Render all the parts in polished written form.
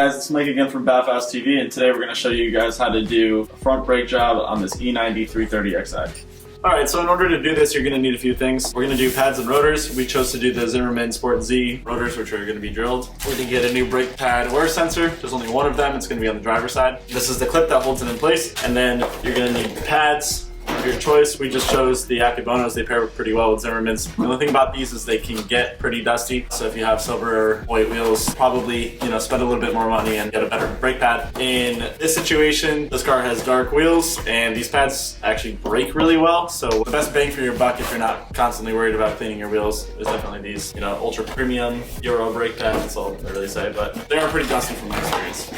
guys, it's Mike again from BavhausTV, and today we're going to show you guys how to do a front brake job on this e90 330xi. Alright, so in order to do this, you're going to need a few things. We're going to do pads and rotors. We chose to do the Zimmermann Sport Z rotors, which are going to be drilled. We're going to get a new brake pad wear sensor. There's only one of them. It's going to be on the driver's side. This is the clip that holds it in place. And then you're going to need pads of your choice. We just chose the Akibonos. They pair pretty well with Zimmermann's. The only thing about these is they can get pretty dusty. So if you have silver or white wheels, probably, spend a little bit more money and get a better brake pad. In this situation, this car has dark wheels and these pads actually brake really well. So the best bang for your buck if you're not constantly worried about cleaning your wheels is definitely these, ultra premium Euro brake pads. That's all I really say, but they are pretty dusty from my experience.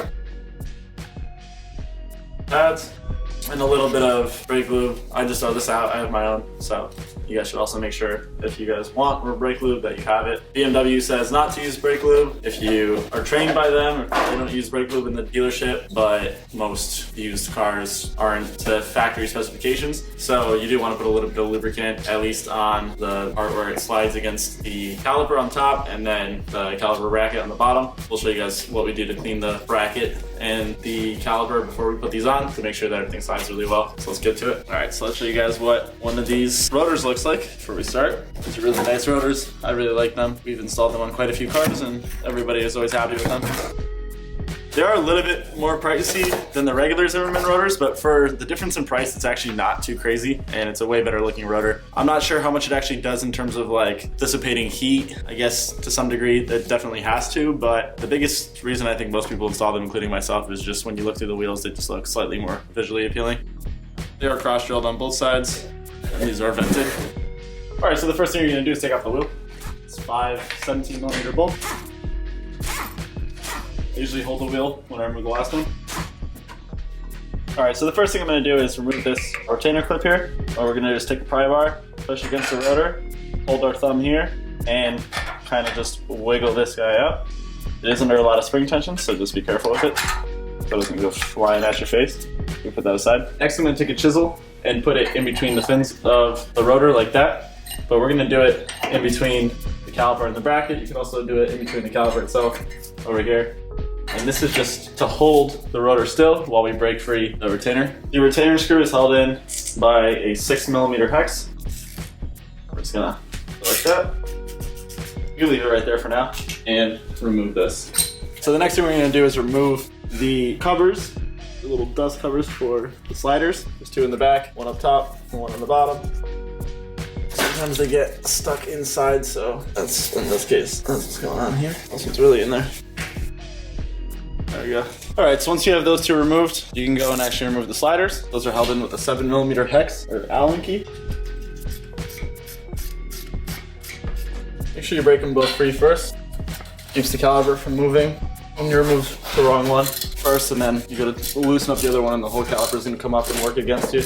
Pads. And a little bit of brake lube. I just throw this out. I have my own, so you guys should also make sure if you guys want more brake lube that you have it. BMW says not to use brake lube if you are trained by them. They don't use brake lube in the dealership, but most used cars aren't to factory specifications. So you do want to put a little bit of lubricant, at least on the part where it slides against the caliper on top and then the caliper bracket on the bottom. We'll show you guys what we do to clean the bracket and the caliper before we put these on to make sure that everything slides really well. So let's get to it. All right, so let's show you guys what one of these rotors looks like before we start. These are really nice rotors. I really like them. We've installed them on quite a few cars and everybody is always happy with them. They are a little bit more pricey than the regular Zimmermann rotors, but for the difference in price, it's actually not too crazy, and it's a way better looking rotor. I'm not sure how much it actually does in terms of like dissipating heat. I guess to some degree it definitely has to, but the biggest reason I think most people install them, including myself, is just when you look through the wheels, they just look slightly more visually appealing. They are cross-drilled on both sides, and these are vented. All right, so the first thing you're gonna do is take off the wheel. It's 5 17mm bolts. I usually hold the wheel when I remove the last one. Alright, so the first thing I'm going to do is remove this retainer clip here. Or we're going to just take the pry bar, push against the rotor, hold our thumb here, and kind of just wiggle this guy out. It is under a lot of spring tension, so just be careful with it so it doesn't go flying at your face. You put that aside. Next I'm going to take a chisel and put it in between the fins of the rotor like that. But we're going to do it in between the caliper and the bracket. You can also do it in between the caliper itself over here. And this is just to hold the rotor still while we break free the retainer. The retainer screw is held in by a 6mm hex. We're just gonna go like that. You leave it right there for now and remove this. So the next thing we're gonna do is remove the covers, the little dust covers for the sliders. There's 2 in the back, 1 up top and 1 on the bottom. Sometimes they get stuck inside, so that's, in this case, that's what's going on here. This one's really in there. There we go. All right, so once you have those 2 removed, you can go and actually remove the sliders. Those are held in with a 7mm hex or Allen key. Make sure you break them both free first. Keeps the caliper from moving. When you remove the wrong one first, and then you gotta loosen up the other one, and the whole caliper is gonna come up and work against you.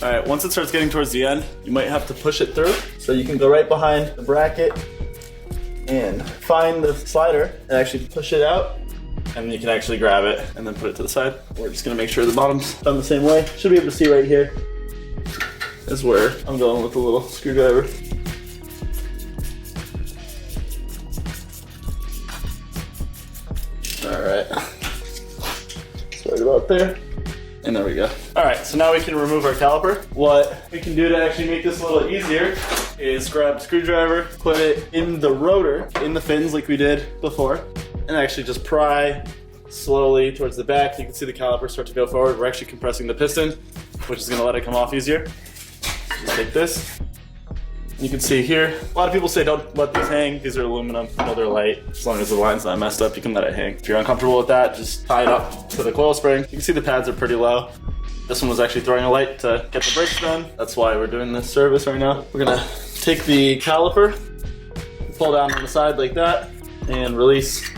All right, once it starts getting towards the end, you might have to push it through. So you can go right behind the bracket and find the slider and actually push it out. And you can actually grab it and then put it to the side. We're just gonna make sure the bottom's done the same way. Should be able to see right here is where I'm going with the little screwdriver. All right, it's right about there. And there we go. All right, so now we can remove our caliper. What we can do to actually make this a little easier is grab a screwdriver, put it in the rotor, in the fins like we did before, and actually just pry slowly towards the back. You can see the caliper start to go forward. We're actually compressing the piston, which is gonna let it come off easier. Just take this. You can see here, a lot of people say don't let these hang. These are aluminum, they're light. As long as the line's not messed up, you can let it hang. If you're uncomfortable with that, just tie it up to the coil spring. You can see the pads are pretty low. This one was actually throwing a light to get the brakes done. That's why we're doing this service right now. We're gonna take the caliper, pull down on the side like that, and release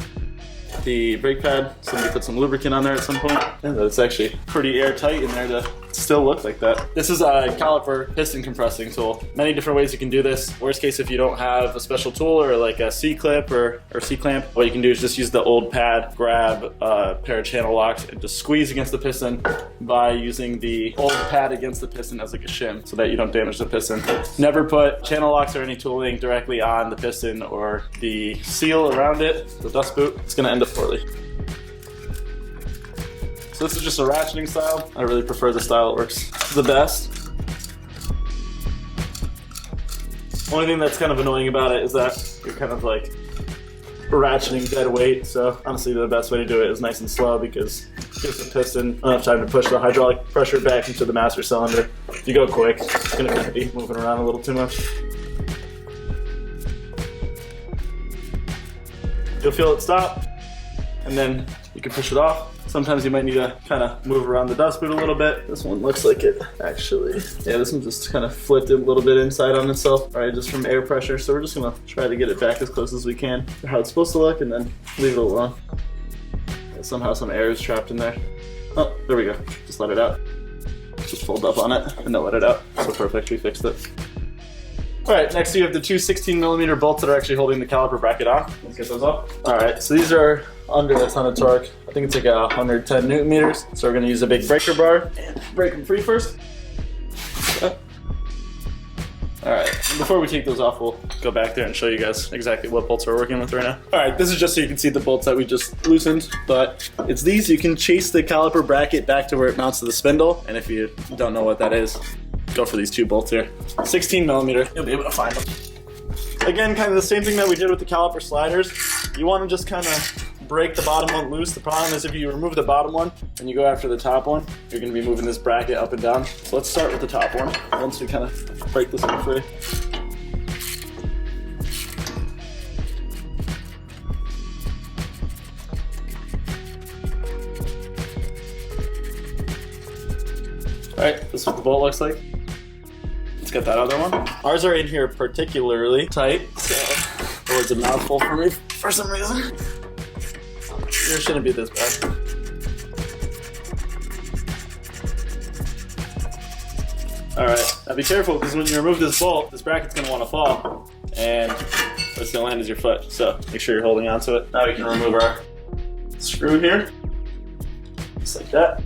the brake pad. Somebody put some lubricant on there at some point. And it's actually pretty airtight in there to still look like that. This is a caliper piston compressing tool. Many different ways you can do this. Worst case, if you don't have a special tool or like a C-clip or C-clamp, what you can do is just use the old pad, grab a pair of channel locks, and just squeeze against the piston by using the old pad against the piston as like a shim so that you don't damage the piston. Never put channel locks or any tooling directly on the piston or the seal around it, the dust boot. It's gonna end up poorly. So this is just a ratcheting style. I really prefer the style. It works the best. Only thing that's kind of annoying about it is that you're kind of like ratcheting dead weight. So honestly, the best way to do it is nice and slow because it gives the piston enough time to push the hydraulic pressure back into the master cylinder. If you go quick, it's gonna kind of be moving around a little too much. You'll feel it stop, and then you can push it off. Sometimes you might need to kind of move around the dust boot a little bit. This one looks like it actually. Yeah, this one just kind of flipped it a little bit inside on itself, all right, just from air pressure. So we're just gonna try to get it back as close as we can to how it's supposed to look and then leave it alone. Yeah, somehow some air is trapped in there. Oh, there we go. Just let it out. Just fold up on it and then let it out. So perfect, we fixed it. All right, next you have the two 16mm bolts that are actually holding the caliper bracket on. Let's get those off. All right, so these are under a ton of torque. I think it's like 110 Newton meters. So we're gonna use a big breaker bar and break them free first. Okay. All right, and before we take those off, we'll go back there and show you guys exactly what bolts we're working with right now. All right, this is just so you can see the bolts that we just loosened, but it's these. You can chase the caliper bracket back to where it mounts to the spindle, and if you don't know what that is, go for these two bolts here. 16mm, you'll be able to find them. Again, kind of the same thing that we did with the caliper sliders. You want to just kind of break the bottom one loose. The problem is if you remove the bottom one and you go after the top one, you're going to be moving this bracket up and down. So let's start with the top one once we kind of break this one free. All right, this is what the bolt looks like. Let's get that other one. Ours are in here particularly tight, so the word's a mouthful for me for some reason. Yours shouldn't be this bad. All right, now be careful because when you remove this bolt, this bracket's gonna wanna fall and what's gonna land is your foot. So make sure you're holding onto it. Now we can remove our screw here, just like that.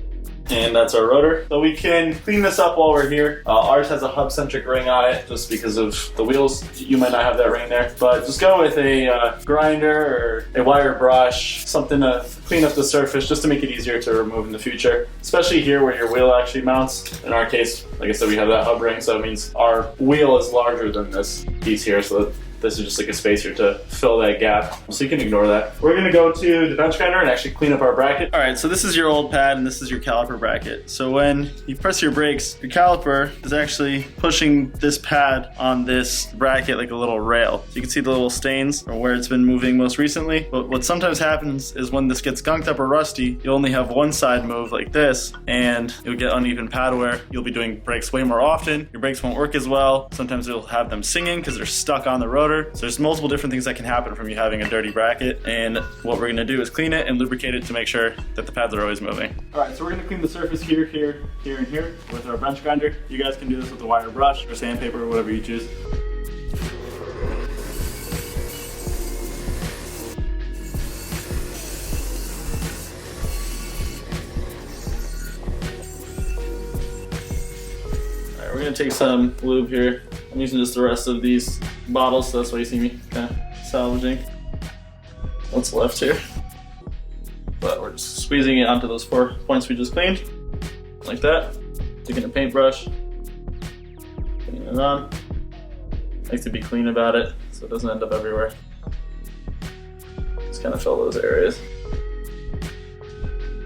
And that's our rotor. So we can clean this up while we're here. Ours has a hub-centric ring on it just because of the wheels. You might not have that ring there, but just go with a grinder or a wire brush, something to clean up the surface just to make it easier to remove in the future, especially here where your wheel actually mounts. In our case, like I said, we have that hub ring, so it means our wheel is larger than this piece here, so this is just like a spacer to fill that gap. So you can ignore that. We're gonna go to the bench grinder and actually clean up our bracket. All right, so this is your old pad and this is your caliper bracket. So when you press your brakes, your caliper is actually pushing this pad on this bracket like a little rail. So you can see the little stains or where it's been moving most recently. But what sometimes happens is when this gets gunked up or rusty, you only have one side move like this and you'll get uneven pad wear. You'll be doing brakes way more often. Your brakes won't work as well. Sometimes you'll have them singing because they're stuck on the rotor. So there's multiple different things that can happen from you having a dirty bracket, and what we're gonna do is clean it and lubricate it to make sure that the pads are always moving. All right, so we're gonna clean the surface here, here, here, and here with our bench grinder. You guys can do this with a wire brush or sandpaper or whatever you choose. All right, we're gonna take some lube here. I'm using just the rest of these bottles, so that's why you see me kind of salvaging what's left here. But we're just squeezing it onto those 4 points we just cleaned, like that. Taking a paintbrush, putting it on. I like to be clean about it so it doesn't end up everywhere. Just kind of fill those areas.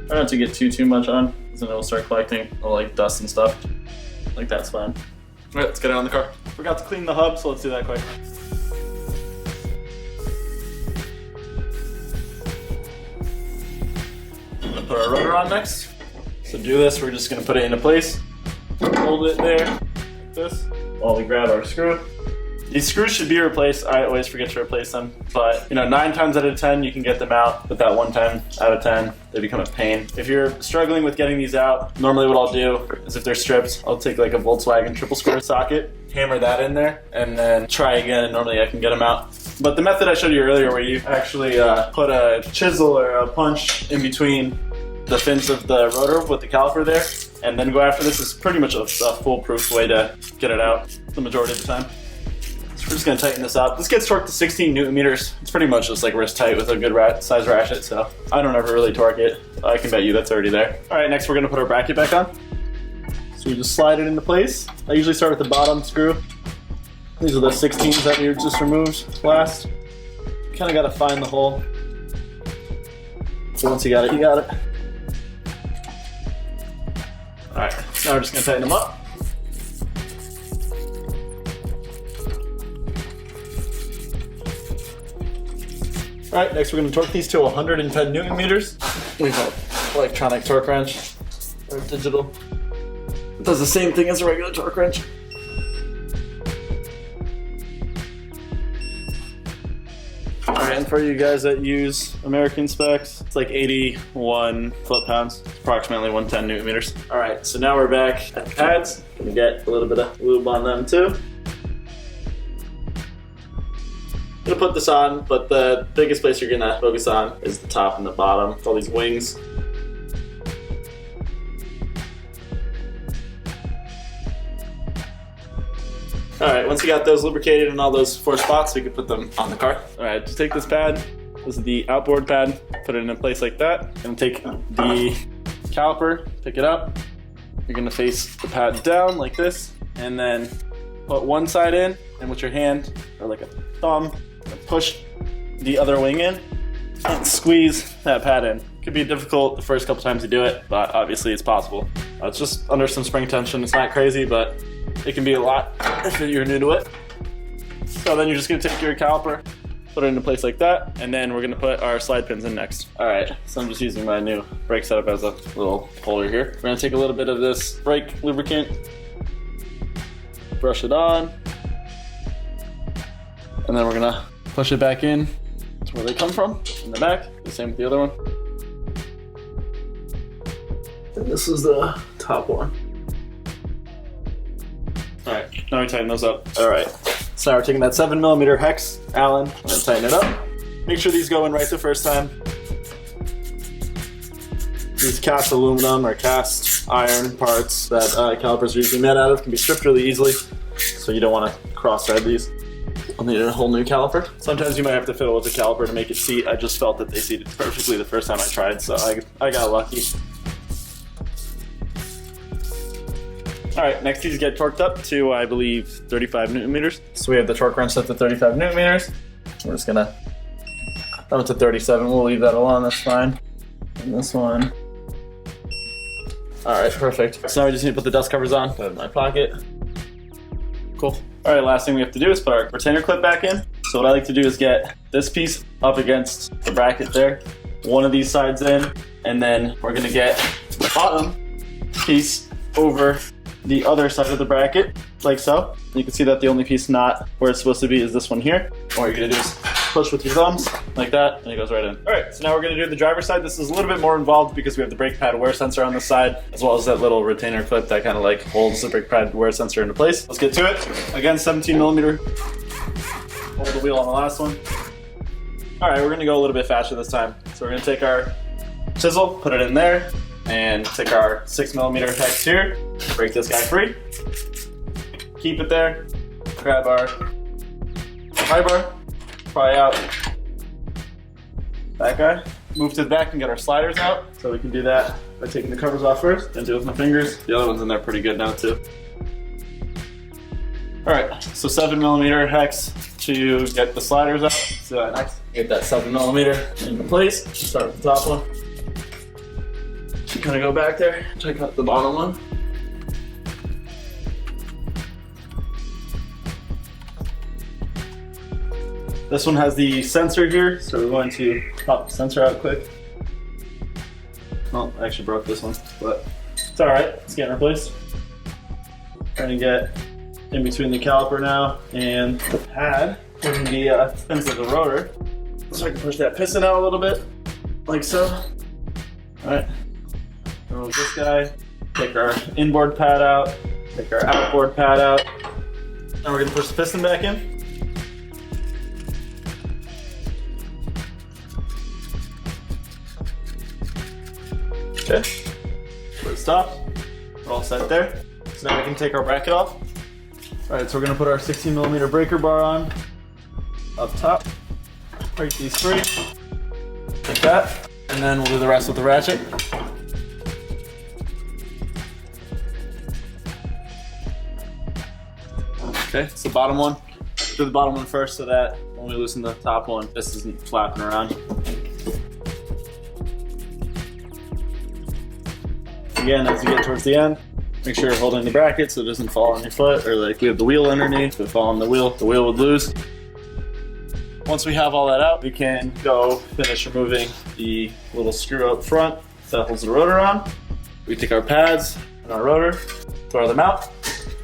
Try not to get too much on, because then it will start collecting all like dust and stuff. Like that's fine. All right, let's get it on the car. Forgot to clean the hub, so let's do that quick. I'm gonna put our rotor on next. So to do this, we're just gonna put it into place. Hold it there, like this, while we grab our screw. These screws should be replaced. I always forget to replace them, but 9 times out of 10 you can get them out, but that 1 time out of 10 they become a pain. If you're struggling with getting these out, normally what I'll do is if they're stripped, I'll take like a Volkswagen triple square socket, hammer that in there, and then try again, and normally I can get them out. But the method I showed you earlier where you actually put a chisel or a punch in between the fins of the rotor with the caliper there, and then go after this is pretty much a foolproof way to get it out the majority of the time. So we're just gonna tighten this up. This gets torqued to 16 Newton meters. It's pretty much just like wrist tight with a good size ratchet, so I don't ever really torque it. I can bet you that's already there. All right, next we're gonna put our bracket back on. So we just slide it into place. I usually start at the bottom screw. These are the 16s that we just removed last. Kind of gotta find the hole. So once you got it, you got it. All right, now we're just gonna tighten them up. All right, next we're going to torque these to 110 Newton meters. We have an electronic torque wrench, or digital. It does the same thing as a regular torque wrench. All right, and for you guys that use American specs, it's like 81 foot-pounds, approximately 110 Newton meters. All right, so now we're back at the pads. We get a little bit of lube on them too. I'm gonna put this on, but the biggest place you're gonna focus on is the top and the bottom, all these wings. All right, once you got those lubricated in all those 4 spots, we can put them on the car. All right, just take this pad. This is the outboard pad. Put it in place like that. And take the caliper, pick it up. You're gonna face the pad down like this, and then put one side in, and with your hand, or like a thumb, push the other wing in and squeeze that pad in. It could be difficult the first couple times you do it, but obviously it's possible. It's just under some spring tension. It's not crazy, but it can be a lot if you're new to it. So then you're just gonna take your caliper, put it into place like that, and then we're gonna put our slide pins in next. All right, so I'm just using my new brake setup as a little holder here. We're gonna take a little bit of this brake lubricant, brush it on, and then we're gonna push it back in to where they come from, in the back. The same with the other one. And this is the top one. All right, now we tighten those up. All right, so now we're taking that 7mm hex Allen and tighten it up. Make sure these go in right the first time. These cast aluminum or cast iron parts that calipers are usually made out of can be stripped really easily, so you don't want to cross-thread these. I'll need a whole new caliper. Sometimes you might have to fiddle with the caliper to make it seat. I just felt that they seated perfectly the first time I tried, so I got lucky. All right, next these get torqued up to, I believe, 35 Newton meters. So we have the torque wrench set to 35 Newton meters. We're just gonna throw it to 37. We'll leave that alone, that's fine. And this one. All right, perfect. So now we just need to put the dust covers on. Put it in my pocket. Cool. All right, last thing we have to do is put our retainer clip back in. So what I like to do is get this piece up against the bracket there, one of these sides in, and then we're gonna get the bottom piece over the other side of the bracket, like so. You can see that the only piece not where it's supposed to be is this one here. All you're gonna do is push with your thumbs, like that, and it goes right in. All right, so now we're gonna do the driver's side. This is a little bit more involved because we have the brake pad wear sensor on this side, as well as that little retainer clip that kind of like holds the brake pad wear sensor into place. Let's get to it. Again, 17mm. Hold the wheel on the last one. All right, we're gonna go a little bit faster this time. So we're gonna take our chisel, put it in there, and take our 6mm hex here, break this guy free, keep it there, grab our high bar, pry out that guy, move to the back and get our sliders out. So we can do that by taking the covers off first, then do it with my fingers. The other one's in there pretty good now too. All right, so 7mm hex to get the sliders out. So next, get that 7mm into place. Start with the top one. Just gonna go back there, check out the bottom one. This one has the sensor here, so we're going to pop the sensor out quick. Oh, I actually broke this one, but it's all right. It's getting replaced. Trying to get in between the caliper now and the pad in the pins of the rotor. So I can push that piston out a little bit, like so. All right, remove this guy, take our inboard pad out, take our outboard pad out. Now we're gonna push the piston back in. Okay, put it stopped. We're all set there. So now we can take our bracket off. All right, so we're gonna put our 16mm breaker bar on up top. Break these free, like that, and then we'll do the rest with the ratchet. Okay, it's the bottom one. Do the bottom one first so that when we loosen the top one, this isn't flapping around. Again, as you get towards the end, make sure you're holding the bracket so it doesn't fall on your foot, or like we have the wheel underneath, if it fall on the wheel would lose. Once we have all that out, we can go finish removing the little screw up front that holds the rotor on. We take our pads and our rotor, throw them out.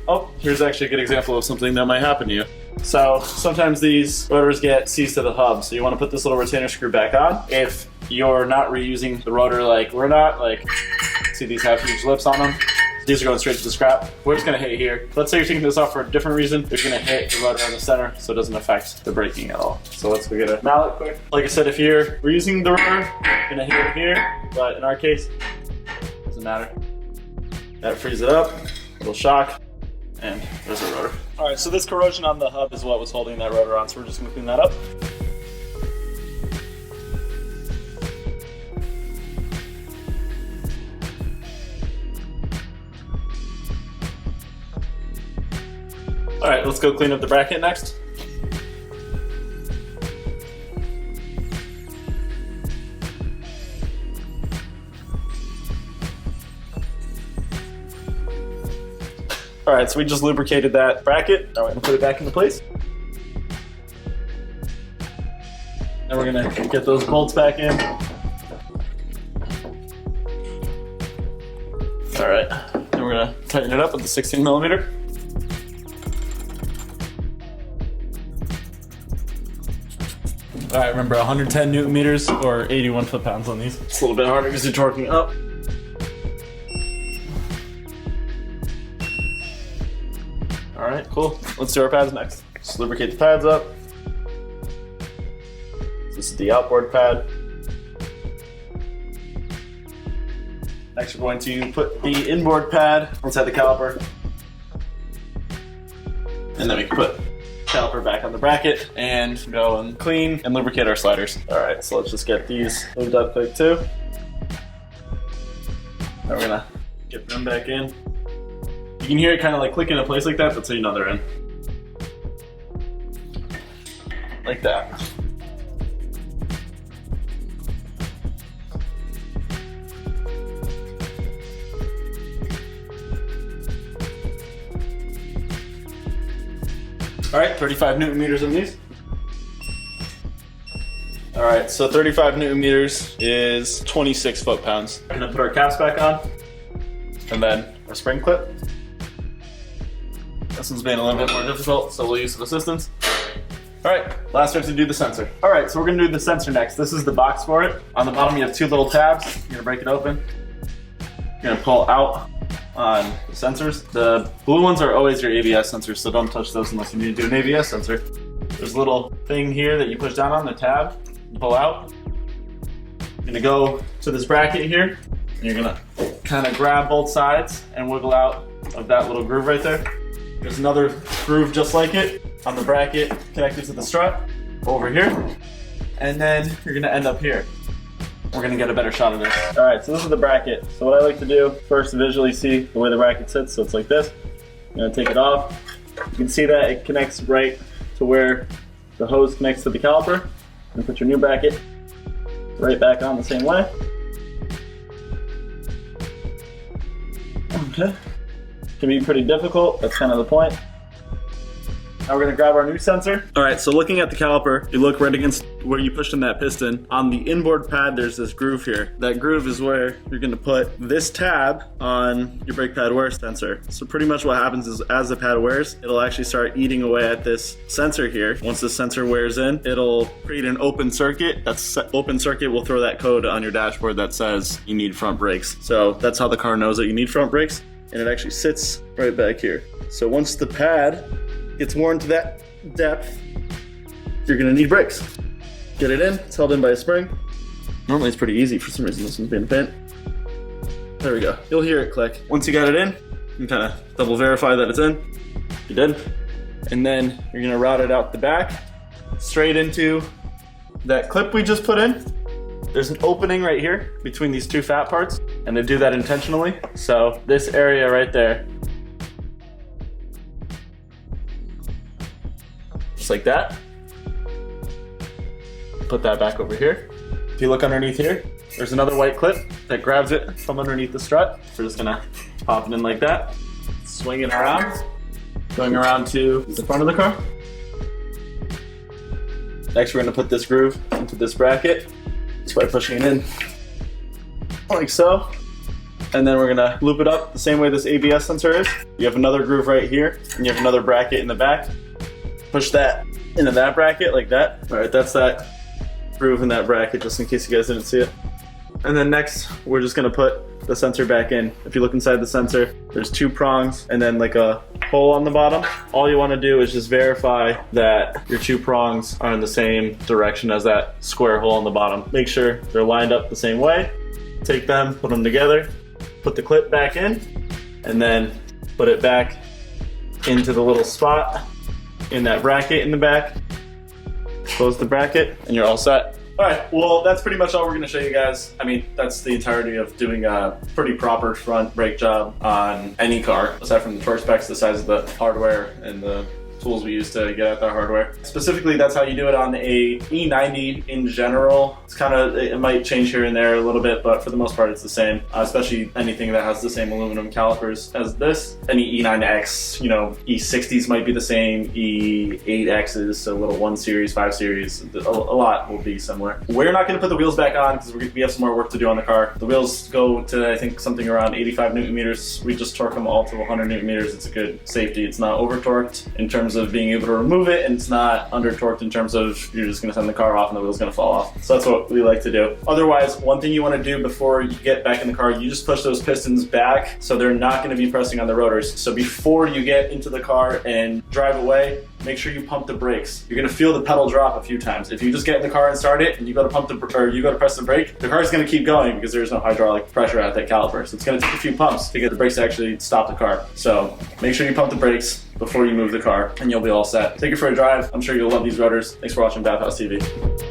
Oh, here's actually a good example of something that might happen to you. So sometimes these rotors get seized to the hub, so you want to put this little retainer screw back on. If you're not reusing the rotor like we're not, like see these have huge lips on them, these are going straight to the scrap. We're just going to hit here. Let's say you're taking this off for a different reason. You're going to hit the rotor in the center so it doesn't affect the braking at all. So let's go get a mallet quick. Like I said, if you're reusing the rotor, you're going to hit it here, but in our case, it doesn't matter. That frees it up, little shock, and there's a rotor. All right, so this corrosion on the hub is what was holding that rotor on, so we're just going to clean that up. All right, let's go clean up the bracket next. All right, so we just lubricated that bracket. Now we're gonna put it back into place. Then we're gonna get those bolts back in. All right, then we're gonna tighten it up with the 16mm. All right, remember 110 Newton meters or 81 foot-pounds on these. It's a little bit harder because you're torquing up. All right, cool. Let's do our pads next. Just lubricate the pads up. This is the outboard pad. Next, we're going to put the inboard pad inside the caliper. And then we can put caliper back on the bracket and go and clean and lubricate our sliders. All right, so let's just get these lubed up quick too. Now we're gonna get them back in. You can hear it kind of like click into place like that, that's how you know they're in. Like that. All right, 35 Newton meters on these. All right, so 35 Newton meters is 26 foot-pounds. We're gonna put our caps back on, and then our spring clip. This one's being a little bit more difficult, so we'll use some assistance. All right, last we have to do the sensor. All right, so we're gonna do the sensor next. This is the box for it. On the bottom, you have two little tabs. You're gonna break it open. You're gonna pull out on the sensors. The blue ones are always your ABS sensors, so don't touch those unless you need to do an ABS sensor. There's a little thing here that you push down on the tab, and pull out. You're gonna go to this bracket here, and you're gonna kind of grab both sides and wiggle out of that little groove right there. There's another groove just like it on the bracket connected to the strut over here, and then you're gonna end up here. We're gonna get a better shot of this. All right, so this is the bracket. So what I like to do, first visually see the way the bracket sits, so it's like this. I'm gonna take it off. You can see that it connects right to where the hose connects to the caliper. And put your new bracket right back on the same way. Okay. Can be pretty difficult, that's kind of the point. Now we're gonna grab our new sensor. All right, so looking at the caliper, you look right against where you pushed in that piston. On the inboard pad, there's this groove here. That groove is where you're gonna put this tab on your brake pad wear sensor. So pretty much what happens is as the pad wears, it'll actually start eating away at this sensor here. Once the sensor wears in, it'll create an open circuit. That open circuit will throw that code on your dashboard that says you need front brakes. So that's how the car knows that you need front brakes, and it actually sits right back here. So once the pad gets worn to that depth, you're gonna need brakes. Get it in, it's held in by a spring. Normally it's pretty easy, for some reason this one's being bent. There we go, you'll hear it click. Once you got it in, you can kind of double verify that it's in. You did. And then you're gonna route it out the back, straight into that clip we just put in. There's an opening right here between these two fat parts, and they do that intentionally. So this area right there, just like that. Put that back over here. If you look underneath here, there's another white clip that grabs it from underneath the strut. We're just gonna pop it in like that, swing it around, going around to the front of the car. Next, we're gonna put this groove into this bracket just by pushing it in like so. And then we're gonna loop it up the same way this ABS sensor is. You have another groove right here, and you have another bracket in the back. Push that into that bracket like that. All right, that's that groove in that bracket, just in case you guys didn't see it. And then next, we're just gonna put the sensor back in. If you look inside the sensor, there's two prongs and then like a hole on the bottom. All you wanna do is just verify that your two prongs are in the same direction as that square hole on the bottom. Make sure they're lined up the same way. Take them, put them together, put the clip back in, and then put it back into the little spot in that bracket in the back. Close the bracket and you're all set. All right, well, that's pretty much all we're gonna show you guys. I mean, that's the entirety of doing a pretty proper front brake job on any car, aside from the torque specs, the size of the hardware, and the tools we use to get at the hardware. Specifically, that's how you do it on a E90 in general. It's kind of, it might change here and there a little bit, but for the most part, it's the same, especially anything that has the same aluminum calipers as this. Any E9X, you know, E60s might be the same, E8Xs, so little 1 series, 5 series, a lot will be similar. We're not gonna put the wheels back on because we have some more work to do on the car. The wheels go to, I think, something around 85 Newton meters. We just torque them all to 100 Newton meters. It's a good safety. It's not over torqued in terms of being able to remove it, and it's not under torqued in terms of you're just gonna send the car off and the wheel's gonna fall off. So that's what we like to do. Otherwise, one thing you wanna do before you get back in the car, you just push those pistons back so they're not gonna be pressing on the rotors. So before you get into the car and drive away, make sure you pump the brakes. You're gonna feel the pedal drop a few times. If you just get in the car and start it and you go to press the brake, the car's gonna keep going because there's no hydraulic pressure at that caliper. So it's gonna take a few pumps to get the brakes to actually stop the car. So make sure you pump the brakes before you move the car and you'll be all set. Take it for a drive. I'm sure you'll love these rotors. Thanks for watching BavhausTV.